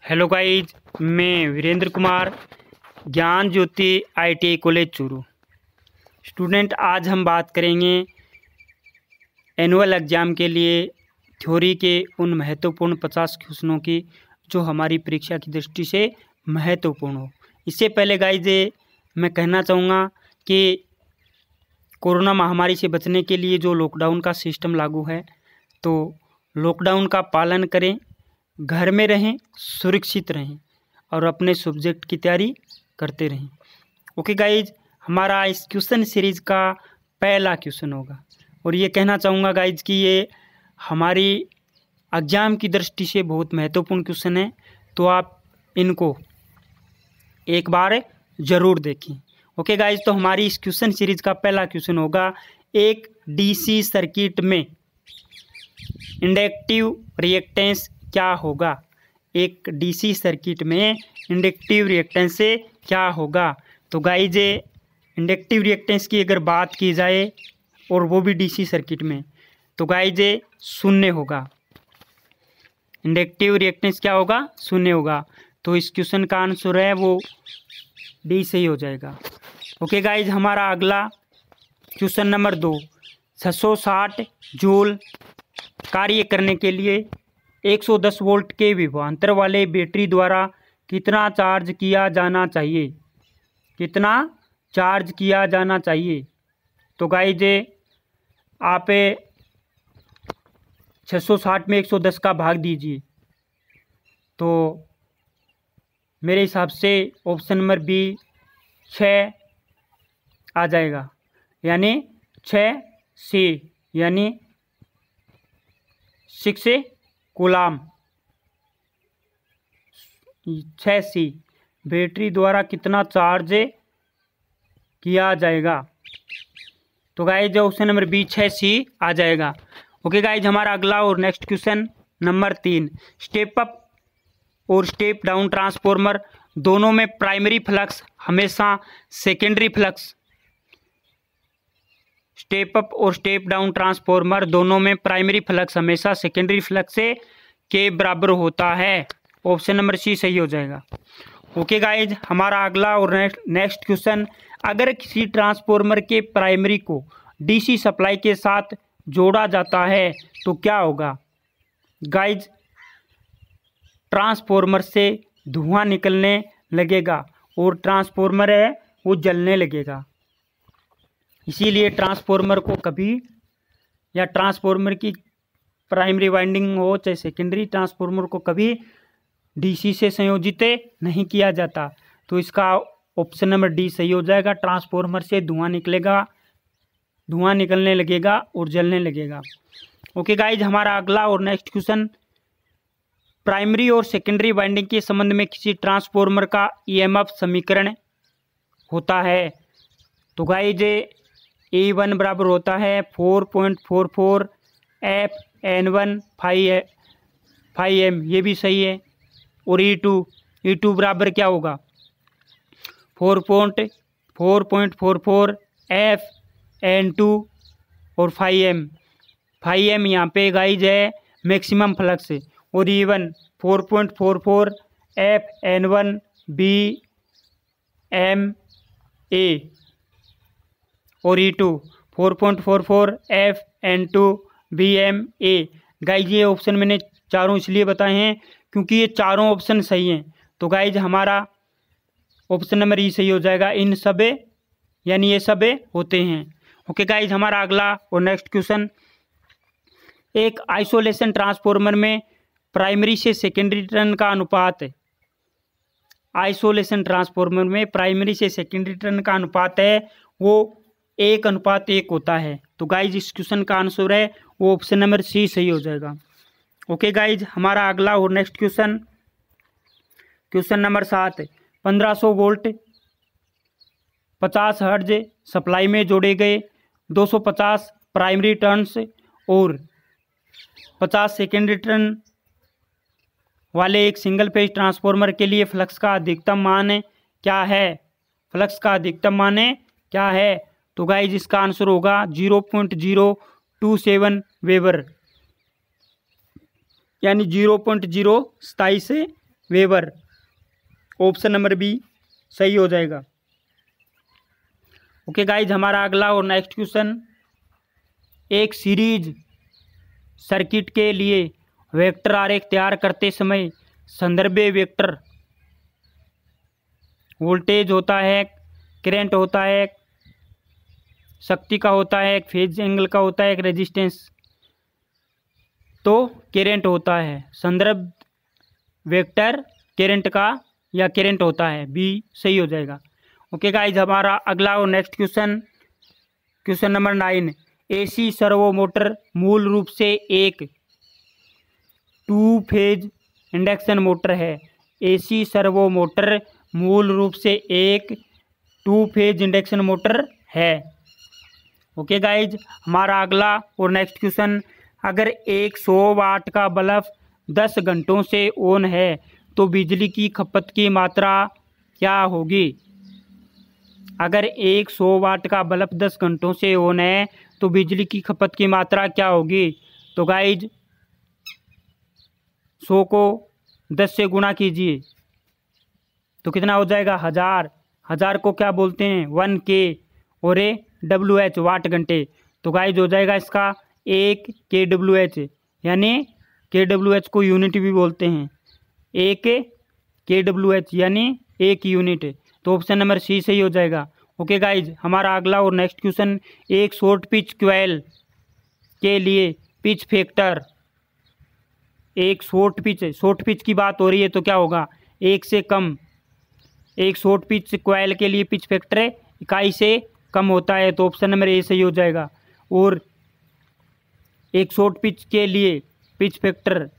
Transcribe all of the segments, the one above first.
Hello guys, मैं वीरेंद्र कुमार, ज्ञान ज्योति ITI college Churu student. आज हम बात करेंगे एनुअल एग्ज़ाम के लिए थ्योरी के उन महत्वपूर्ण 50 क्वेश्चनों की जो हमारी परीक्षा की दृष्टि से महत्वपूर्ण हो। इससे पहले गाइज मैं कहना चाहूँगा कि कोरोना महामारी से बचने के लिए जो लॉकडाउन का सिस्टम लागू है, तो लॉकडाउन का पालन करें, घर में रहें, सुरक्षित रहें और अपने सब्जेक्ट की तैयारी करते रहें। ओके गाइज, हमारा इस क्वेश्चन सीरीज़ का पहला क्वेश्चन होगा और ये कहना चाहूँगा गाइज कि ये हमारी एग्ज़ाम की दृष्टि से बहुत महत्वपूर्ण क्वेश्चन है, तो आप इनको एक बार ज़रूर देखें। ओके गाइज, तो हमारी इस क्वेश्चन सीरीज़ का पहला क्वेश्चन होगा, एक DC सर्किट में इंडक्टिव रिएक्टेंस क्या होगा। एक DC सर्किट में इंडक्टिव रिएक्टेंस से क्या होगा। तो गाइज इंडक्टिव रिएक्टेंस की अगर बात की जाए और वो भी DC सर्किट में, तो गाइज शून्य होगा। इंडक्टिव रिएक्टेंस क्या होगा? शून्य होगा। तो इस क्वेश्चन का आंसर है वो डी सही हो जाएगा। ओके गाइज, हमारा अगला क्वेश्चन नंबर 2, 660 जूल कार्य करने के लिए 110 वोल्ट के विभवांतर वाले बैटरी द्वारा कितना चार्ज किया जाना चाहिए। कितना चार्ज किया जाना चाहिए। तो गाइज आप 660 में 110 का भाग दीजिए, तो मेरे हिसाब से ऑप्शन नंबर बी 6 आ जाएगा, यानी 6C यानी 6 कूलाम। 6C बैटरी द्वारा कितना चार्ज किया जाएगा। तो guys option number B 6C आ जाएगा। ओके गाइज, हमारा अगला और next question number 3, step up और स्टेप डाउन ट्रांसफॉर्मर दोनों में प्राइमरी फ्लक्स हमेशा सेकेंडरी फ्लक्स। स्टेप अप और स्टेप डाउन ट्रांसफॉर्मर दोनों में प्राइमरी फ्लक्स हमेशा सेकेंडरी फ्लक्स से के बराबर होता है। ऑप्शन नंबर सी सही हो जाएगा। ओके गाइज, हमारा अगला और नेक्स्ट क्वेश्चन, अगर किसी ट्रांसफॉर्मर के प्राइमरी को DC सप्लाई के साथ जोड़ा जाता है तो क्या होगा। गाइज ट्रांसफॉर्मर से धुआं निकलने लगेगा और ट्रांसफॉर्मर है वो जलने लगेगा। इसीलिए ट्रांसफॉर्मर को कभी, या ट्रांसफॉर्मर की प्राइमरी वाइंडिंग हो चाहे सेकेंडरी, ट्रांसफॉर्मर को कभी DC से संयोजित नहीं किया जाता। तो इसका ऑप्शन नंबर डी सही हो जाएगा। ट्रांसफॉर्मर से धुआं निकलेगा, धुआं निकलने लगेगा और जलने लगेगा। ओके गाइज, हमारा अगला और नेक्स्ट क्वेश्चन, प्राइमरी और सेकेंडरी वाइंडिंग के संबंध में किसी ट्रांसफॉर्मर का EMF समीकरण होता है। तो गाइज E1 बराबर होता है 4.44 FN1 5M, ये भी सही है। और E2 बराबर क्या होगा 4.44 FN2 और 5M यहाँ पे गाइज है मैक्सिमम फ्लक्स है। और E1 4.44 FN1 BMA और E2 4.44 FN2 BMA। गाइज ये ऑप्शन मैंने चारों इसलिए बताए हैं क्योंकि ये चारों ऑप्शन सही हैं। तो गाइज हमारा ऑप्शन नंबर ई सही हो जाएगा। इन सब यानी ये सब होते हैं। ओके गाइज, हमारा अगला और नेक्स्ट क्वेश्चन, एक आइसोलेशन ट्रांसफॉर्मर में प्राइमरी से सेकेंडरी टर्न का अनुपात है। आइसोलेशन ट्रांसफॉर्मर में प्राइमरी से सेकेंडरी टर्न का अनुपात है वो 1:1 होता है। तो गाइज इस क्वेश्चन का आंसर है वो ऑप्शन नंबर सी सही हो जाएगा। ओके गाइज, हमारा अगला और next question, question number 7, 1500 volt 50 hertz supply में जोड़े गए 250 प्राइमरी टर्न्स और 50 सेकेंडरी टर्न वाले एक सिंगल फेज ट्रांसफॉर्मर के लिए फ्लक्स का अधिकतम मान क्या है। फ्लक्स का अधिकतम मान क्या है। तो गाइज इसका आंसर होगा 0.027 वेबर, यानी 0.027 वेबर। ऑप्शन नंबर बी सही हो जाएगा। ओके गाइज, हमारा अगला और नेक्स्ट क्वेश्चन, एक सीरीज सर्किट के लिए वेक्टर आरेख तैयार करते समय संदर्भ वेक्टर वोल्टेज होता है, करंट होता है, शक्ति का होता है, एक फेज एंगल का होता है, एक रेजिस्टेंस। तो करंट होता है, संदर्भ वेक्टर करंट का या करंट होता है, बी सही हो जाएगा। ओके गाइज, हमारा अगला और next question, question number 9, AC servo motor मूल रूप से एक 2 फेज इंडक्शन मोटर है। एसी सर्वो मोटर मूल रूप से एक 2 फेज इंडक्शन मोटर है। ओके गाइज, हमारा अगला और नेक्स्ट क्वेश्चन, अगर एक 100 वाट का बल्ब 10 घंटों से ऑन है तो बिजली की खपत की मात्रा क्या होगी। अगर एक 100 वाट का बल्ब 10 घंटों से ऑन है तो बिजली की खपत की मात्रा क्या होगी। तो गाइज 100 को 10 से गुणा कीजिए तो कितना हो जाएगा 1000। 1000 को क्या बोलते हैं 1K और WH वाट घंटे। तो गाइज हो जाएगा इसका 1 kWh, यानी kWh को यूनिट भी बोलते हैं, 1 kWh यानी 1 यूनिट। तो ऑप्शन नंबर सी सही हो जाएगा। ओके गाइज, हमारा अगला और नेक्स्ट क्वेश्चन, एक शॉर्ट पिच क्वेल के लिए पिच फैक्टर, एक शॉर्ट पिच की बात हो रही है तो क्या होगा 1 से कम। एक शॉर्ट पिच क्वेल के लिए पिच फैक्टर इकाई से कम होता है, तो ऑप्शन नंबर ए सही हो जाएगा। और एक शॉर्ट पिच के लिए पिच फैक्टर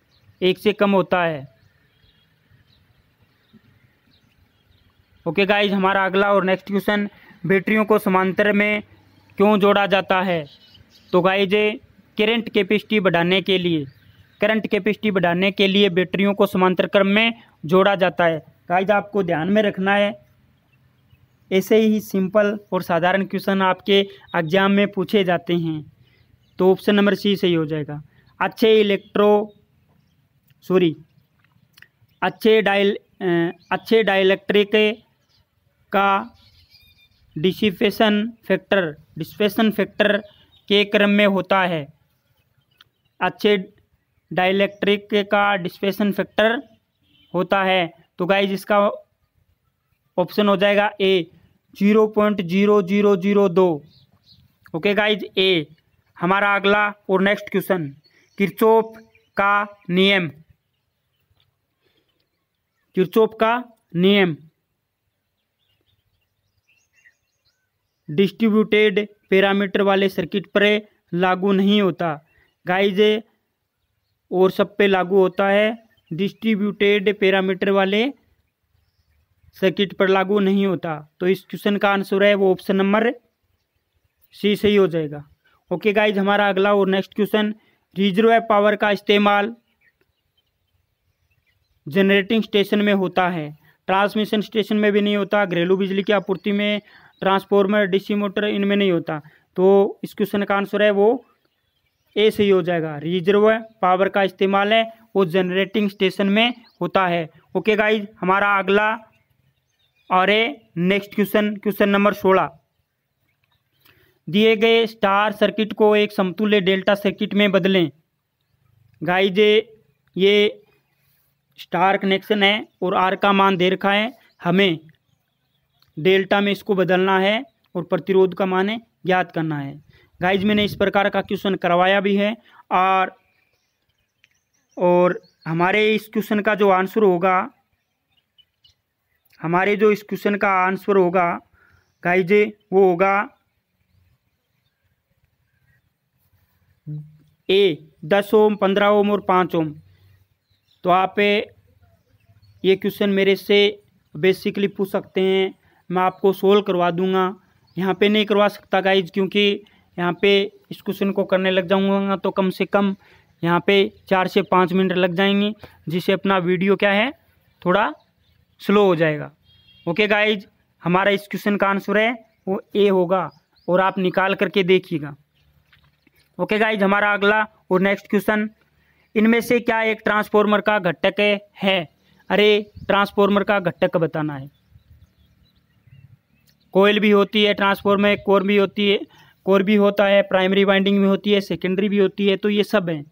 1 से कम होता है। ओके गाइज, हमारा अगला और नेक्स्ट क्वेश्चन, बैटरियों को समांतर में क्यों जोड़ा जाता है। तो गाइज करंट कैपेसिटी बढ़ाने के लिए बैटरियों को समांतर क्रम में जोड़ा जाता है। गाइज आपको ध्यान में रखना है, ऐसे ही सिंपल और साधारण क्वेश्चन आपके एग्जाम में पूछे जाते हैं। तो ऑप्शन नंबर सी सही हो जाएगा। अच्छे डाइलेक्ट्रिक का डिसिपेशन फैक्टर के क्रम में होता है। अच्छे डाइलेक्ट्रिक का डिसिपेशन फैक्टर होता है। तो गाइज इसका ऑप्शन हो जाएगा ए 0.0002। ओके गाइज ए। हमारा अगला और नेक्स्ट क्वेश्चन, किरचॉफ का नियम डिस्ट्रीब्यूटेड पैरामीटर वाले सर्किट पर लागू नहीं होता। गाइज और सब पे लागू होता है, डिस्ट्रीब्यूटेड पैरामीटर वाले सर्किट पर लागू नहीं होता। तो इस क्वेश्चन का आंसर है वो ऑप्शन नंबर सी सही हो जाएगा। ओके गाइज, हमारा अगला और नेक्स्ट क्वेश्चन, रिजर्व पावर का इस्तेमाल जनरेटिंग स्टेशन में होता है, ट्रांसमिशन स्टेशन में भी नहीं होता, घरेलू बिजली की आपूर्ति में, ट्रांसफार्मर, डीसी मोटर, इनमें नहीं होता। तो इस क्वेश्चन का आंसर है वो ए सही हो जाएगा। रिजर्व पावर का इस्तेमाल है वो जनरेटिंग स्टेशन में होता है। ओके गाइज, हमारा अगला और नेक्स्ट क्वेश्चन नंबर 16, दिए गए स्टार सर्किट को एक समतुल्य डेल्टा सर्किट में बदलें। गाइज ये स्टार कनेक्शन है और आर का मान दे रखा है, हमें डेल्टा में इसको बदलना है और प्रतिरोध का मान ज्ञात करना है। गाइज मैंने इस प्रकार का क्वेश्चन करवाया भी है और हमारे इस क्वेश्चन का जो आंसर होगा, गाइज वो होगा ए 10 ओम, 15 ओम और 5 ओम। तो आप ये क्वेश्चन मेरे से बेसिकली पूछ सकते हैं, मैं आपको सोल्व करवा दूंगा। यहाँ पे नहीं करवा सकता गाइज, क्योंकि यहाँ पे इस क्वेश्चन को करने लग जाऊंगा तो कम से कम यहाँ पे 4 से 5 मिनट लग जाएंगे, जिससे अपना वीडियो क्या है थोड़ा स्लो हो जाएगा। ओके गाइज, हमारा इस क्वेश्चन का आंसर है वो ए होगा और आप निकाल करके देखिएगा। ओके गाइज, हमारा अगला और नेक्स्ट क्वेश्चन, इनमें से क्या एक ट्रांसफार्मर का घटक है। अरे ट्रांसफॉर्मर का घटक बताना है। कोयल भी होती है ट्रांसफॉर्मर में, कोर भी होती है, कोर भी होता है, प्राइमरी वाइंडिंग भी होती है, सेकेंडरी भी होती है, तो ये सब हैं।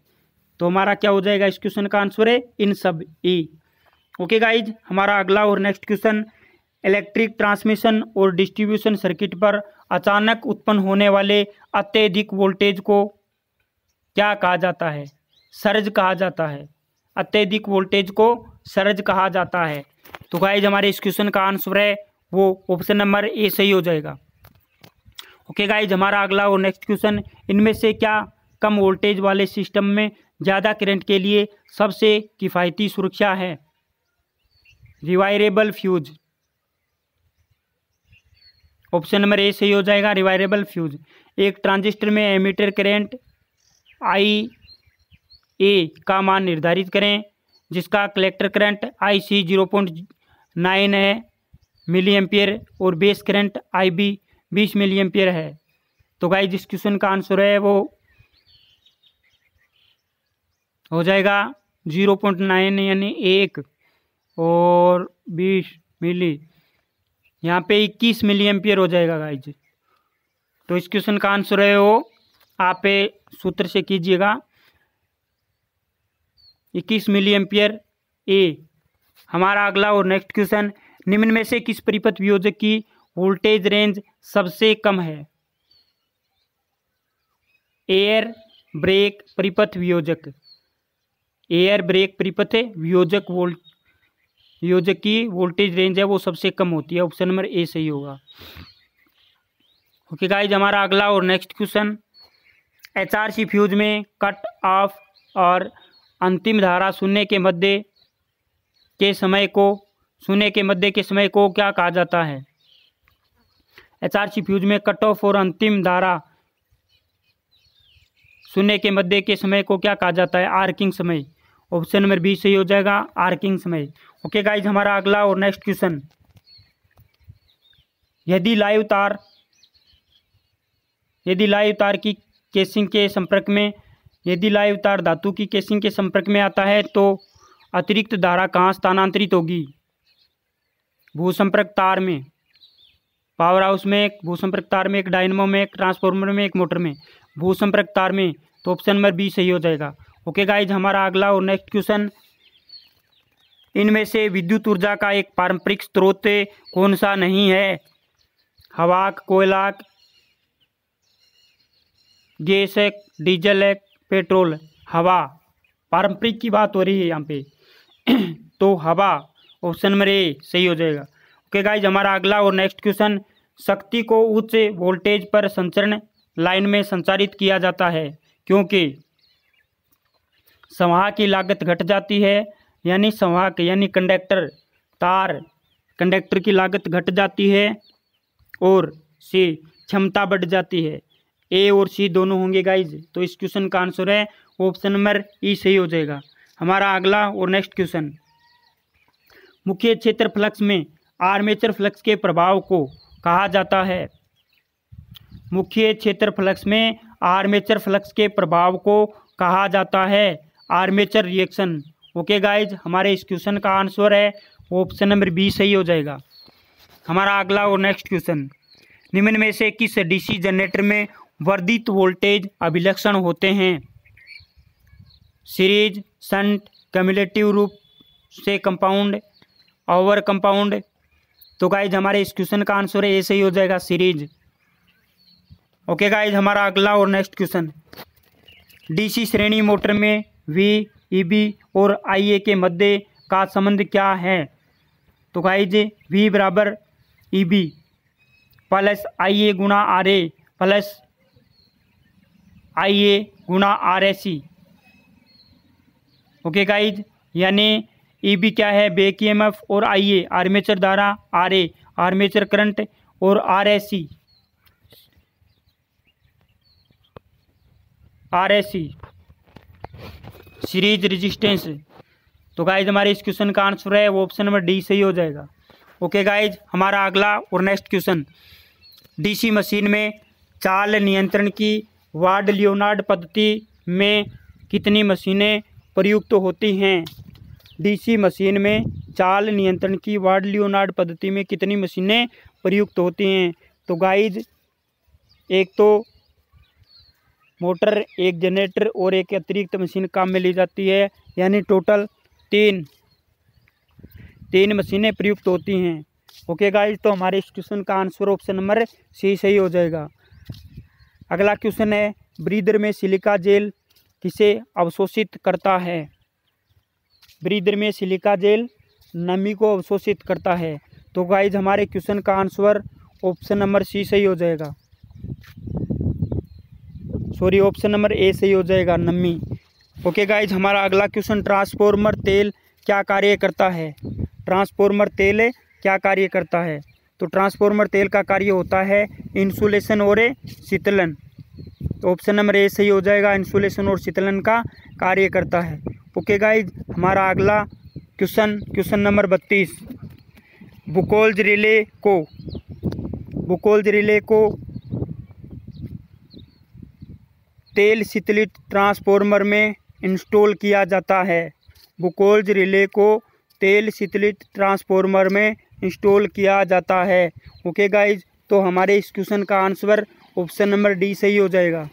तो हमारा क्या हो जाएगा, इस क्वेश्चन का आंसर है इन सब ए। ओके गाइज, हमारा अगला और नेक्स्ट क्वेश्चन, इलेक्ट्रिक ट्रांसमिशन और डिस्ट्रीब्यूशन सर्किट पर अचानक उत्पन्न होने वाले अत्यधिक वोल्टेज को क्या कहा जाता है? सर्ज कहा जाता है। अत्यधिक वोल्टेज को सर्ज कहा जाता है। तो गाइज हमारे इस क्वेश्चन का आंसर है वो ऑप्शन नंबर ए सही हो जाएगा। ओके गाइज, हमारा अगला और नेक्स्ट क्वेश्चन, इनमें से क्या कम वोल्टेज वाले सिस्टम में ज़्यादा करंट के लिए सबसे किफ़ायती सुरक्षा है? Rewirable fuse. Option number A सही हो जाएगा, रिवायरेबल फ्यूज। एक ट्रांजिस्टर में एमीटर करंट आई ए का मान निर्धारित करें जिसका कलेक्टर करंट आई सी 0.9 है मिली एम्पियर और base current I B 20 milliampere है। तो गाइस जिस क्वेश्चन का आंसर है वो हो जाएगा 0.9 यानी 1 और 20 मिली, यहाँ पे 21 मिली एम्पियर हो जाएगा गाइज। तो इस क्वेश्चन का आंसर है वो आप सूत्र से कीजिएगा 21 मिली एम्पियर ए। हमारा अगला और नेक्स्ट क्वेश्चन, निम्न में से किस परिपथ वियोजक की वोल्टेज रेंज सबसे कम है? एयर ब्रेक परिपथ वियोजक। एयर ब्रेक परिपथ वियोजक वियोजक की वोल्टेज रेंज है वो सबसे कम होती है। ऑप्शन नंबर ए सही होगा। ओके गाइज, हमारा अगला और नेक्स्ट क्वेश्चन, एचआरसी फ्यूज में कट ऑफ और अंतिम धारा शून्य के मध्य के समय को क्या कहा जाता है? एचआरसी फ्यूज में कट ऑफ और अंतिम धारा शून्य के मध्य के समय को क्या कहा जाता है? आर्किंग समय। ऑप्शन नंबर बी सही हो जाएगा, आर्किंग समय। ओके गाइज, हमारा अगला और नेक्स्ट क्वेश्चन, यदि लाइव तार की केसिंग के संपर्क में यदि लाइव तार धातु की केसिंग के संपर्क में आता है तो अतिरिक्त धारा कहाँ स्थानांतरित होगी? भूसंपर्क तार में, पावर हाउस में एक, भूसंपर्क तार में एक, डायनेमो में एक, ट्रांसफार्मर में एक, मोटर में, भूसंपर्क तार में। तो ऑप्शन नंबर बी सही हो जाएगा। ओके गाइज, हमारा अगला और नेक्स्ट क्वेश्चन, इनमें से विद्युत ऊर्जा का एक पारंपरिक स्रोत कौन सा नहीं है? हवा, कोयला, गैस है, डीजल है, पेट्रोल। हवा, पारंपरिक की बात हो रही है यहाँ पे तो हवा, ऑप्शन नंबर ए सही हो जाएगा। ओके गाइज, हमारा अगला और नेक्स्ट क्वेश्चन, शक्ति को उच्च वोल्टेज पर संचरण लाइन में संचारित किया जाता है क्योंकि संवाहक की लागत घट जाती है, यानी संवाहक यानी कंडक्टर की लागत घट जाती है, और सी क्षमता बढ़ जाती है। ए और सी दोनों होंगे गाइज। तो इस क्वेश्चन का आंसर है ऑप्शन नंबर ई सही हो जाएगा। हमारा अगला और नेक्स्ट क्वेश्चन, मुख्य क्षेत्र फ्लक्स में आर्मेचर फ्लक्स के प्रभाव को कहा जाता है? मुख्य क्षेत्र फ्लक्स में आर्मेचर फ्लक्स के प्रभाव को कहा जाता है आर्मेचर रिएक्शन। ओके गाइज, हमारे इस क्वेश्चन का आंसर है ऑप्शन नंबर बी सही हो जाएगा। हमारा अगला और नेक्स्ट क्वेश्चन, निम्न में से किस डीसी जनरेटर में वर्धित वोल्टेज अभिलक्षण होते हैं? सीरीज, शंट, कम्युलेटिव रूप से कंपाउंड, ओवर कंपाउंड। तो गाइज हमारे इस क्वेश्चन का आंसर है ए सही हो जाएगा, सीरीज। ओके गाइज, हमारा अगला और नेक्स्ट क्वेश्चन, डीसी श्रेणी मोटर में वी, ईबी और आईए के मध्य का संबंध क्या है? तो गाइज वी बराबर ईबी प्लस आईए गुणा आर ए प्लस आईए गुणा R S C. Okay guys, यानी ईबी क्या है? बैक ईएमएफ, और आईए आर्मेचर धारा, आर ए आर्मेचर करंट, और R S C series resistance. तो गाइज हमारे इस क्वेश्चन का आंसर है वो ऑप्शन नंबर डी सही हो जाएगा। ओके गाइज, हमारा अगला और नेक्स्ट क्वेश्चन, डीसी मशीन में चाल नियंत्रण की वार्ड लियोनार्ड पद्धति में कितनी मशीनें प्रयुक्त होती हैं? डीसी मशीन में चाल नियंत्रण की वार्ड लियोनार्ड पद्धति में कितनी मशीनें प्रयुक्त होती हैं? तो गाइज एक तो मोटर, एक जनरेटर और एक अतिरिक्त मशीन काम में ली जाती है, यानी टोटल तीन मशीनें प्रयुक्त होती हैं। ओके गाइज, तो हमारे इस क्वेश्चन का आंसर ऑप्शन नंबर सी सही हो जाएगा। अगला क्वेश्चन है, ब्रीदर में सिलिका जेल किसे अवशोषित करता है? ब्रीदर में सिलिका जेल नमी को अवशोषित करता है। तो गाइज हमारे क्वेश्चन का आंसर ऑप्शन नंबर सी सही हो जाएगा, सॉरी ऑप्शन नंबर ए सही हो जाएगा, नमी। ओके गाइज, हमारा अगला क्वेश्चन, ट्रांसफॉर्मर तेल क्या कार्य करता है? ट्रांसफॉर्मर तेल क्या कार्य करता है? तो ट्रांसफॉर्मर तेल का कार्य होता है इंसुलेशन और शीतलन। तो ऑप्शन नंबर ए सही हो जाएगा, इंसुलेशन और शीतलन का कार्य करता है। ओके गाइज, हमारा अगला क्वेश्चन नंबर 32, बुकोल्ज रिले को तेल शीतलित ट्रांसफॉर्मर में इंस्टॉल किया जाता है। बुकोल्ज रिले को तेल शीतलित ट्रांसफॉर्मर में इंस्टॉल किया जाता है। ओके गाइज, तो हमारे इस क्वेश्चन का आंसर ऑप्शन नंबर डी सही हो जाएगा।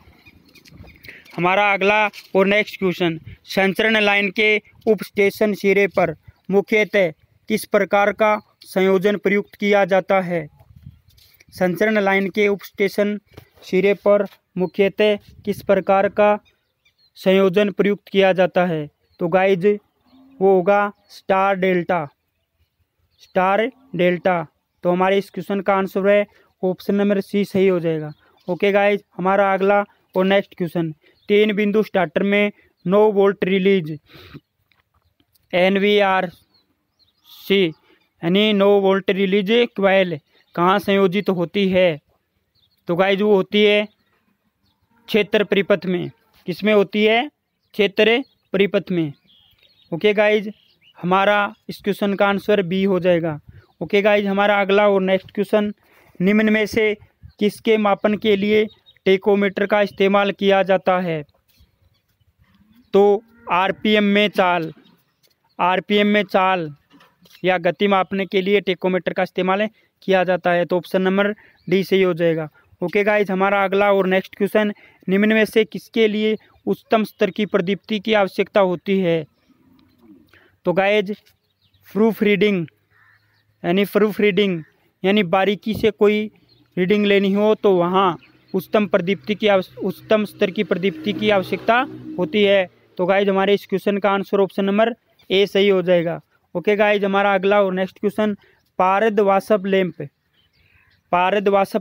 हमारा अगला और नेक्स्ट क्वेश्चन, संचरण लाइन के उप स्टेशन सिरे पर मुख्यतः किस प्रकार का संयोजन प्रयुक्त किया जाता है? संचरण लाइन के उप स्टेशन सिरे पर मुख्यतः किस प्रकार का संयोजन प्रयुक्त किया जाता है? तो गाइज वो होगा स्टार डेल्टा। तो हमारे इस क्वेश्चन का आंसर है ऑप्शन नंबर सी सही हो जाएगा। ओके गाइज, हमारा अगला और नेक्स्ट क्वेश्चन, 3 बिंदु स्टार्टर में 9 वोल्ट रिलीज NVRC यानी 9 वोल्ट रिलीज क्वाइल कहाँ संयोजित होती है? तो गाइज वो होती है क्षेत्र परिपथ में। किसमें होती है? क्षेत्र परिपथ में। ओके गाइज, हमारा इस क्वेश्चन का आंसर बी हो जाएगा। ओके गाइज, हमारा अगला और नेक्स्ट क्वेश्चन, निम्न में से किसके मापन के लिए टेकोमीटर का इस्तेमाल किया जाता है? तो आरपीएम में चाल या गति मापने के लिए टेकोमीटर का इस्तेमाल किया जाता है। तो ऑप्शन नंबर डी सही हो जाएगा। ओके गाइज, हमारा अगला और नेक्स्ट क्वेश्चन, निम्न में से किसके लिए उच्चतम स्तर की प्रदीप्ति की आवश्यकता होती है? तो गाइज प्रूफ रीडिंग यानी बारीकी से कोई रीडिंग लेनी हो तो वहाँ उच्चतम स्तर की प्रदीप्ति की आवश्यकता होती है। तो गाइज हमारे इस क्वेश्चन का आंसर ऑप्शन नंबर ए सही हो जाएगा। ओके गाइज, हमारा अगला और नेक्स्ट क्वेश्चन, पारद वाष्प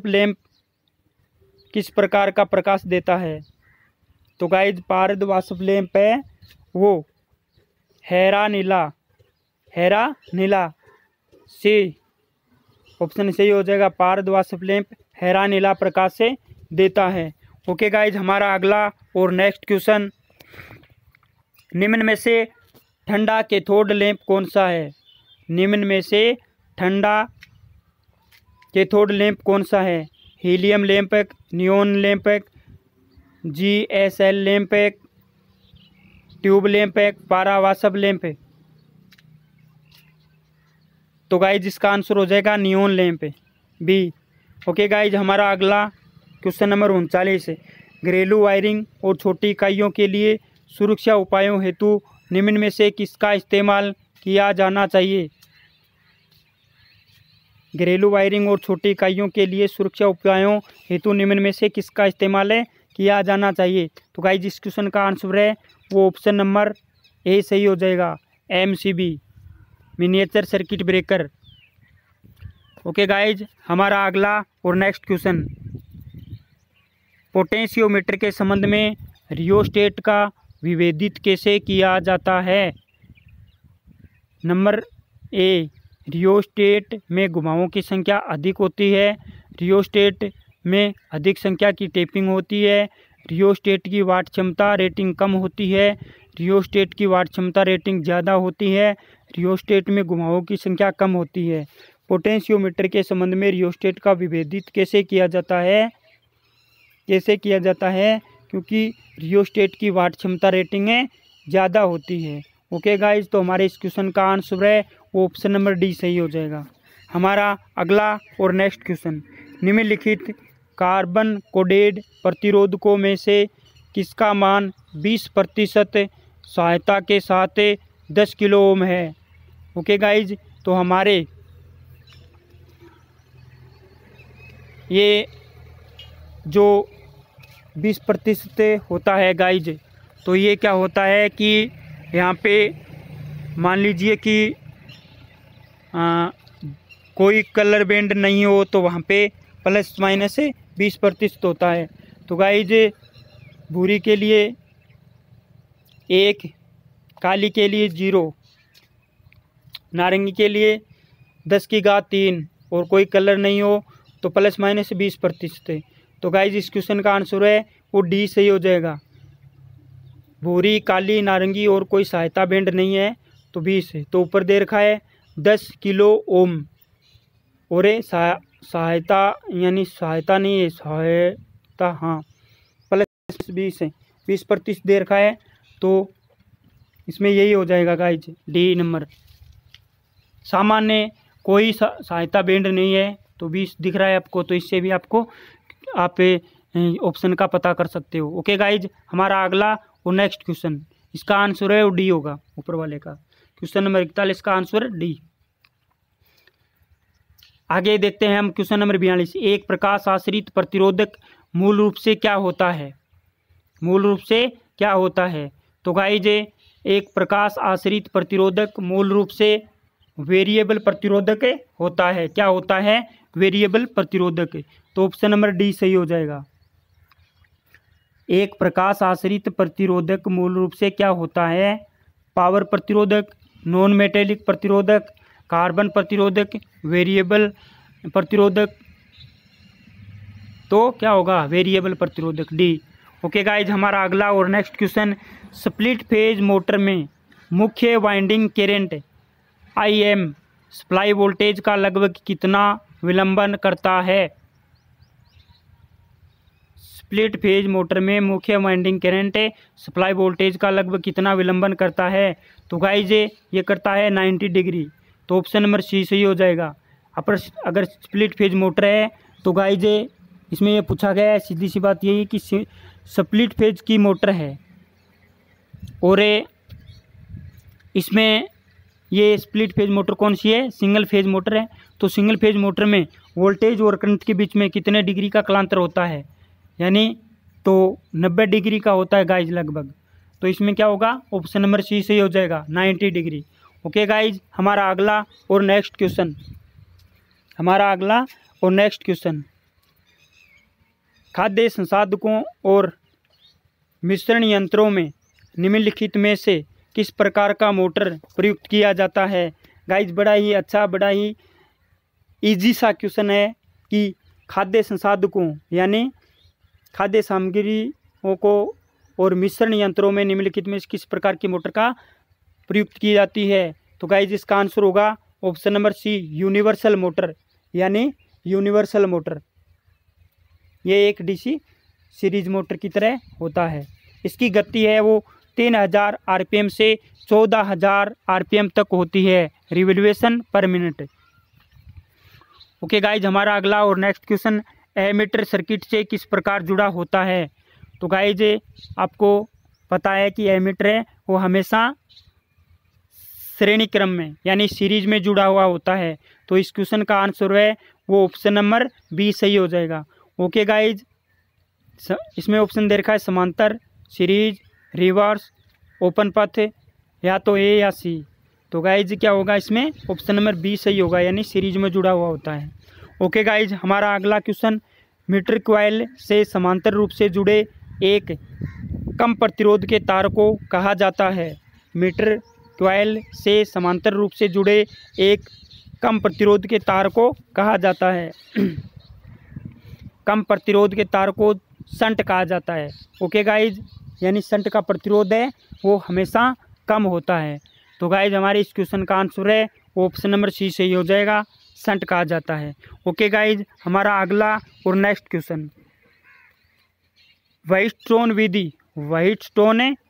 लैंप किस प्रकार का प्रकाश देता है? तो गाइज पारद वाष्प लैंप है वो हैरा नीला सी, ऑप्शन सही हो जाएगा, पारद वाष्प लैंप हैरा नीला प्रकाश से देता है। ओके गाइज, हमारा अगला और नेक्स्ट क्वेश्चन, निम्न में से ठंडा कैथोड लैंप कौन सा है? निम्न में से ठंडा कैथोड लैंप कौन सा है? Helium lamp, neon lamp, GSL lamp, tube lamp, पारावासप लैंप। तो गाइज इसका आंसर हो जाएगा neon lamp B. Okay guys, हमारा अगला क्वेश्चन नंबर 39 है, घरेलू वायरिंग और छोटी इकाइयों के लिए सुरक्षा उपायों हेतु निम्न में से किसका इस्तेमाल किया जाना चाहिए? घरेलू वायरिंग और छोटी इकाइयों के लिए सुरक्षा उपायों हेतु निम्न में से किसका इस्तेमाल किया जाना चाहिए? तो गाइज इस क्वेश्चन का आंसर है वो ऑप्शन नंबर ए सही हो जाएगा, MCB miniature circuit breaker. Okay guys, हमारा अगला और नेक्स्ट क्वेश्चन, पोटेंशियोमीटर के संबंध में रियोस्टेट का विभेदित कैसे किया जाता है? नंबर ए, रियोस्टेट में घुमावों की संख्या अधिक होती है, रियोस्टेट में अधिक संख्या की टेपिंग होती है, रियोस्टेट की वाट क्षमता रेटिंग कम होती है, रियोस्टेट की वाट क्षमता रेटिंग ज़्यादा होती है, रियोस्टेट में घुमावों की संख्या कम होती है। पोटेंशियोमीटर के संबंध में रियोस्टेट का विभेदित कैसे किया जाता है? क्योंकि रियोस्टेट की वाट क्षमता रेटिंग ज़्यादा होती है ओके गाइज, तो हमारे इस क्वेश्चन का आंसर है वो ऑप्शन नंबर डी सही हो जाएगा। हमारा अगला और नेक्स्ट क्वेश्चन, निम्नलिखित कार्बन कोडेड प्रतिरोधकों में से किसका मान 20% सहायता के साथ 10 किलो ओम है। ओके गाइज, तो हमारे ये जो 20% होता है गाइज, तो ये क्या होता है कि यहाँ पे मान लीजिए कि कोई कलर बैंड नहीं हो तो वहाँ पे प्लस माइनस 20% होता है। तो गाइज भूरी के लिए 1, काली के लिए 0, नारंगी के लिए 10⁻³ और कोई कलर नहीं हो तो प्लस माइनस 20% है। तो गाइज इस क्वेश्चन का आंसर है वो डी सही हो जाएगा। भूरी, काली, नारंगी और कोई सहायता बैंड नहीं है तो 20 है। तो ऊपर दे रखा है 10 किलो ओम और सहायता यानी सहायता नहीं है, सहायता हाँ प्लस 20 है, 20% दे रखा है। तो इसमें यही हो जाएगा गाइज डी नंबर। सामान्य कोई सहायता बैंड नहीं है तो 20 दिख रहा है आपको, तो इससे भी आपको आप ऑप्शन का पता कर सकते हो। ओके गाइज, हमारा अगला और नेक्स्ट क्वेश्चन, इसका आंसर है वो डी होगा, ऊपर वाले का क्वेश्चन नंबर 41 का आंसर डी। आगे देखते हैं हम क्वेश्चन नंबर 42, एक प्रकाश आश्रित प्रतिरोधक मूल रूप से क्या होता है। मूल रूप से क्या होता है, तो गाइज एक प्रकाश आश्रित प्रतिरोधक मूल रूप से वेरिएबल प्रतिरोधक होता है। क्या होता है, वेरिएबल प्रतिरोधक। तो ऑप्शन नंबर डी सही हो जाएगा। एक प्रकाश आश्रित प्रतिरोधक मूल रूप से क्या होता है, पावर प्रतिरोधक, नॉन मेटेलिक प्रतिरोधक, कार्बन प्रतिरोधक, वेरिएबल प्रतिरोधक। तो क्या होगा, वेरिएबल प्रतिरोधक, डी। ओके गाइज, हमारा अगला और next question, split phase motor में मुख्य winding current IM supply voltage का लगभग कितना विलंबन करता है। स्प्लिट फेज मोटर में मुख्य वाइंडिंग करंट सप्लाई वोल्टेज का लगभग कितना विलंबन करता है। तो गाइज ये करता है 90 डिग्री। तो ऑप्शन नंबर सी सही हो जाएगा। अगर स्प्लिट फेज मोटर है तो गाइज इसमें ये पूछा गया है, सीधी सी बात यही कि स्प्लिट फेज की मोटर है और इसमें ये स्प्लिट फेज मोटर कौन सी है, सिंगल फेज मोटर है। तो सिंगल फेज मोटर में वोल्टेज और करंट के बीच में कितने डिग्री का कालांतर होता है, यानी तो 90 डिग्री का होता है गाइज लगभग। तो इसमें क्या होगा, ऑप्शन नंबर सी सही हो जाएगा, 90 डिग्री। ओके गाइज, हमारा अगला और नेक्स्ट क्वेश्चन, खाद्य संसाधकों और मिश्रण यंत्रों में निम्नलिखित में से किस प्रकार का मोटर प्रयुक्त किया जाता है। गाइज बड़ा ही अच्छा, बड़ा ही इजी सा क्वेश्चन है कि खाद्य संसाधकों यानी खाद्य सामग्रियों को और मिश्रण यंत्रों में निम्नलिखित में किस प्रकार की मोटर का प्रयुक्त की जाती है। तो गाइज इसका आंसर होगा option number C, universal motor, यानी यूनिवर्सल मोटर। ये एक DC सीरीज मोटर की तरह होता है। इसकी गति है वो 3000 RPM से 14000 RPM तक होती है, revolution per minute. Okay guys, हमारा अगला और नेक्स्ट क्वेश्चन, एमीटर सर्किट से किस प्रकार जुड़ा होता है। तो गाइज आपको पता है कि एमीटर है वो हमेशा श्रेणी क्रम में यानी सीरीज में जुड़ा हुआ होता है। तो इस क्वेश्चन का आंसर है वो ऑप्शन नंबर बी सही हो जाएगा। ओके गाइज, इसमें ऑप्शन दे रखा है समांतर, सीरीज, रिवर्स, ओपन पथ, या तो ए या सी। तो गाइज क्या होगा, इसमें ऑप्शन नंबर बी सही होगा, यानी सीरीज में जुड़ा हुआ होता है। ओके गाइज, हमारा अगला क्वेश्चन, मीटर कॉइल से समांतर रूप से जुड़े एक कम प्रतिरोध के तार को कहा जाता है। मीटर कॉइल से समांतर रूप से जुड़े एक कम प्रतिरोध के तार को कहा जाता है। कम प्रतिरोध के तार को शंट कहा जाता है। ओके गाइज, यानी शंट का प्रतिरोध है वो हमेशा कम होता है। तो गाइज हमारे इस क्वेश्चन का आंसर है ऑप्शन नंबर सी सही हो जाएगा, शंट कहा जाता है। ओके गाइज, हमारा अगला और नेक्स्ट क्वेश्चन, व्हाइटस्टोन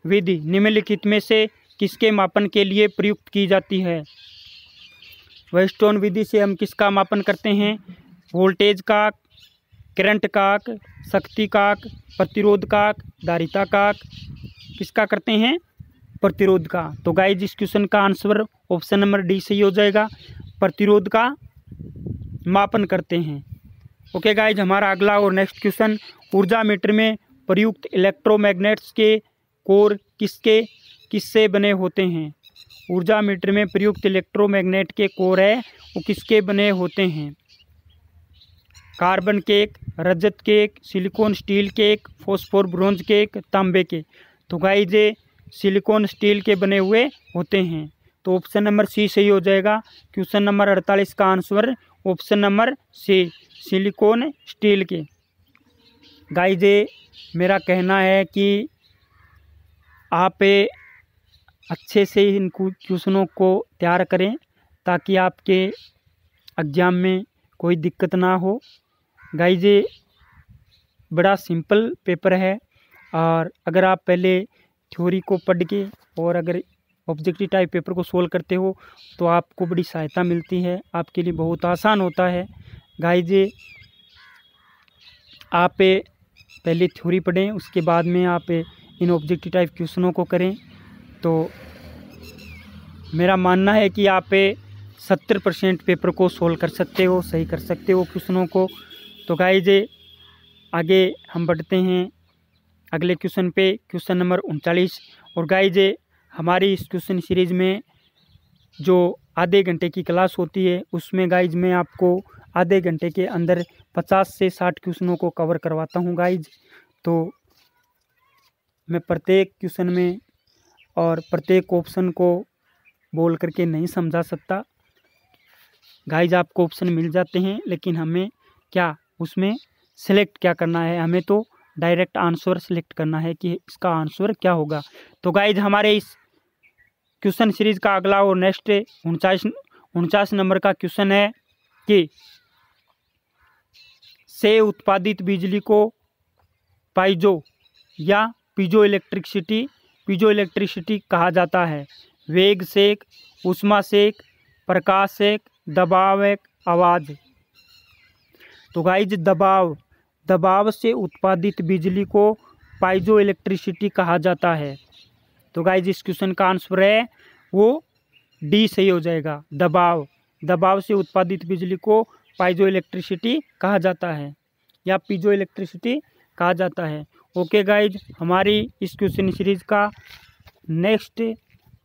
विधि निम्नलिखित में से किसके मापन के लिए प्रयुक्त की जाती है? वेस्टोन विधि से हम किसका मापन करते हैं? वोल्टेज का, करंट का, शक्ति का, प्रतिरोध का, धारिता का, किसका करते हैं? प्रतिरोध का। तो गाइज इस क्वेश्चन का आंसर ऑप्शन नंबर डी सही हो जाएगा, प्रतिरोध का मापन करते हैं। ओके गाइज, हमारा अगला और नेक्स्ट क्वेश्चन, ऊर्जा मीटर में प्रयुक्त इलेक्ट्रोमैग्नेट्स के कोर किससे बने होते हैं? ऊर्जा मीटर में प्रयुक्त इलेक्ट्रोमैग्नेट के कोर है वो किसके बने होते हैं? कार्बन के, रजत के, सिलिकॉन स्टील के, फॉस्फोर ब्रोंज के, तांबे के। तो गाइज सिलिकॉन स्टील के बने हुए होते हैं। तो ऑप्शन नंबर सी सही हो जाएगा। क्वेश्चन नंबर 48 का answer option number C, silicon steel के। गाइज मेरा कहना है कि आप अच्छे से इन क्वेश्चनों को तैयार करें ताकि आपके एग्ज़ाम में कोई दिक्कत ना हो। गाइज बड़ा सिंपल पेपर है, और अगर आप पहले थ्योरी को पढ़ के और अगर ऑब्जेक्टिव टाइप पेपर को सोल्व करते हो तो आपको बड़ी सहायता मिलती है, आपके लिए बहुत आसान होता है। गाइज आप पहले थ्योरी पढ़ें, उसके बाद में आप इन ऑब्जेक्टिव टाइप क्वेश्चनों को करें। तो मेरा मानना है कि आप 70% पेपर को सोल्व कर सकते हो, सही कर सकते हो क्वेश्चनों को। तो गाइज आगे हम बढ़ते हैं अगले क्वेश्चन पे, क्वेश्चन नंबर 39। और गाइज हमारी इस क्वेश्चन सीरीज़ में जो आधे घंटे की क्लास होती है उसमें गाइज मैं आपको आधे घंटे के अंदर 50 से 60 क्वेश्चनों को कवर करवाता हूँ गाइज। तो मैं प्रत्येक क्वेश्चन में और प्रत्येक ऑप्शन को बोल करके नहीं समझा सकता। गाइज आपको ऑप्शन मिल जाते हैं, लेकिन हमें क्या उसमें सेलेक्ट क्या करना है, हमें तो डायरेक्ट आंसर सेलेक्ट करना है कि इसका आंसर क्या होगा। तो गाइज हमारे इस क्वेश्चन सीरीज का अगला और नेक्स्ट 49 नंबर का क्वेश्चन है कि से उत्पादित बिजली को पाइजो या पीजो इलेक्ट्रिसिटी कहा जाता है। वेग सेक, ऊष्मा सेक, प्रकाश सेक, दबाव एक, आवाज़। तो गाइज दबाव से उत्पादित बिजली को पाइजो इलेक्ट्रिसिटी कहा जाता है। तो गाइज इस क्वेश्चन का आंसर है वो डी सही हो जाएगा, दबाव से उत्पादित बिजली को पाइजो इलेक्ट्रिसिटी कहा जाता है या पीजो इलेक्ट्रिसिटी कहा जाता है। ओके गाइज, हमारी इस क्वेश्चन सीरीज का नेक्स्ट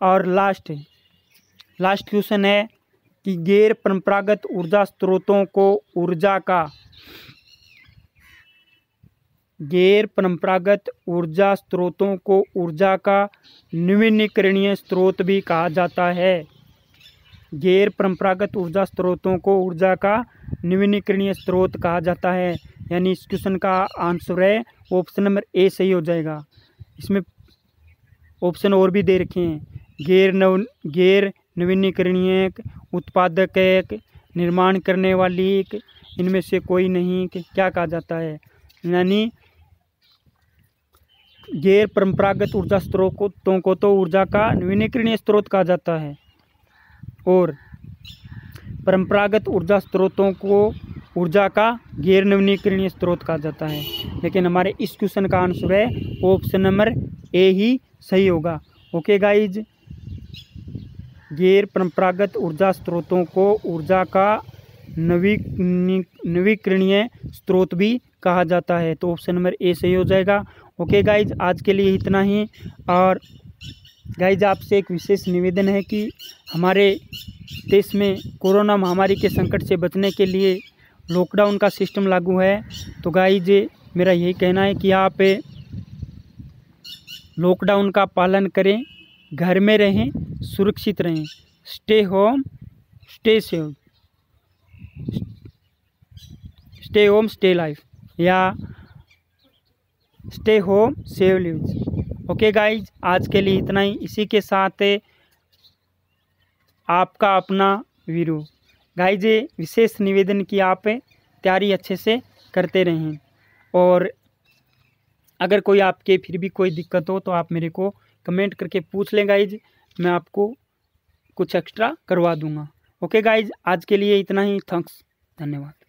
और लास्ट क्वेश्चन है कि गैर परंपरागत ऊर्जा स्रोतों को ऊर्जा का नवीकरणीय स्रोत भी कहा जाता है। गैर परंपरागत ऊर्जा स्रोतों को ऊर्जा का नवीकरणीय स्रोत कहा जाता है, यानी इस क्वेश्चन का आंसर है ऑप्शन नंबर ए सही हो जाएगा। इसमें ऑप्शन और भी दे रखे हैं, गैर नवीकरणीय, उत्पादक, निर्माण करने वाली, इनमें से कोई नहीं, क्या कहा जाता है। यानी गैर परंपरागत ऊर्जा स्रोतों को तो ऊर्जा का नवीकरणीय स्रोत कहा जाता है और परंपरागत ऊर्जा स्रोतों को ऊर्जा का गैर नवीकरणीय स्रोत कहा जाता है। लेकिन हमारे इस क्वेश्चन का आंसर है ऑप्शन नंबर ए ही सही होगा। ओके गाइज, गैर परंपरागत ऊर्जा स्रोतों को ऊर्जा का नवीकरणीय स्रोत भी कहा जाता है, तो ऑप्शन नंबर ए सही हो जाएगा। ओके गाइज, आज के लिए इतना ही। और गाइज आपसे एक विशेष निवेदन है कि हमारे देश में कोरोना महामारी के संकट से बचने के लिए लॉकडाउन का सिस्टम लागू है। तो गाइज मेरा यही कहना है कि आप लॉकडाउन का पालन करें, घर में रहें, सुरक्षित रहें। Stay home stay safe, stay home stay life, या stay home save lives. Okay guys, आज के लिए इतना ही। इसी के साथ आपका अपना वीरू। गाइज विशेष निवेदन कि आप तैयारी अच्छे से करते रहें, और अगर कोई आपके फिर भी कोई दिक्कत हो तो आप मेरे को कमेंट करके पूछ लें गाइज। मैं आपको कुछ एक्स्ट्रा करवा दूंगा। ओके गाइज, आज के लिए इतना ही। थैंक्स, धन्यवाद।